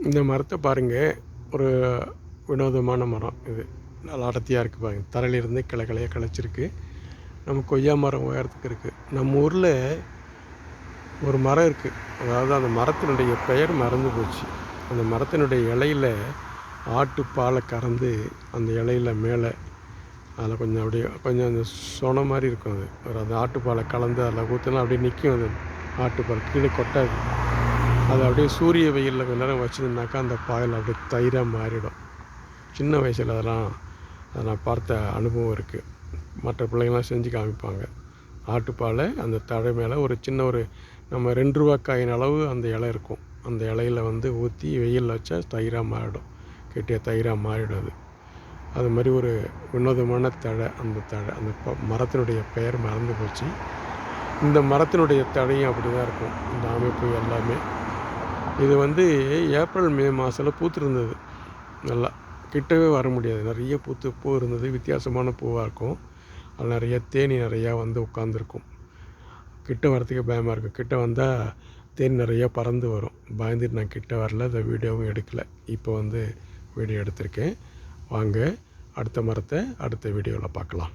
இந்த மரத்தை பாருங்கள், ஒரு வினோதமான மரம் இது. நல்லா அடர்த்தியாக இருக்குது பாருங்கள். தரையிலிருந்து கிளையாக கிளச்சிருக்கு. நம்ம கொய்யா மரம் உயரத்துக்கு இருக்குது. நம்ம ஊரில் ஒரு மரம் இருக்குது. அதாவது அந்த மரத்தினுடைய பெயர் மறந்து போச்சு. அந்த மரத்தினுடைய இலையில் ஆட்டுப்பாலை கறந்து அந்த இலையில் மேலே அதில் கொஞ்சம் அப்படியே கொஞ்சம் அந்த சொனை மாதிரி இருக்கும். அது அந்த ஆட்டுப்பாலை கலந்து அதில் ஊற்றினா அப்படியே நிற்கும். அது ஆட்டுப்பால் கீழே கொட்டாது. அதை அப்படியே சூரிய வெயிலில் கொஞ்ச நேரம் வச்சுருந்தாக்கா அந்த பால் அப்படியே தயிராக மாறிடும். சின்ன வயசில் அதை நான் பார்த்த அனுபவம் இருக்குது. மற்ற பிள்ளைங்களாம் செஞ்சு காமிப்பாங்க. ஆட்டுப்பாலை அந்த தழை மேலே ஒரு சின்ன நம்ம 2 ரூபா காயின் அளவு அந்த இலை இருக்கும். அந்த இலையில் ஊற்றி வெயிலில் வச்சா தயிராக மாறிடும். கெட்டியாக தயிராக மாறிடும். அது மாதிரி ஒரு வினோதமான தழை. அந்த மரத்தினுடைய பெயர் மறந்து போச்சு. இந்த மரத்தினுடைய தழையும் அப்படி தான் இருக்கும். இந்த அமைப்பு எல்லாமே. இது ஏப்ரல் மே மாதத்தில் பூத்துருந்தது. நல்லா கிட்டவே வர முடியாது. நிறைய பூ இருந்தது. வித்தியாசமான பூவாக இருக்கும். அதில் நிறைய தேனி நிறையா உட்காந்துருக்கும். கிட்ட வரத்துக்கே பயமாக இருக்கும். கிட்ட வந்தால் தேனி நிறையா பறந்து வரும். பயந்துட்டு நான் கிட்ட வரல. இந்த வீடியோவும் எடுக்கலை. இப்போ வீடியோ எடுத்திருக்கேன். வாங்க அடுத்த மரத்தை அடுத்த வீடியோவில் பார்க்கலாம்.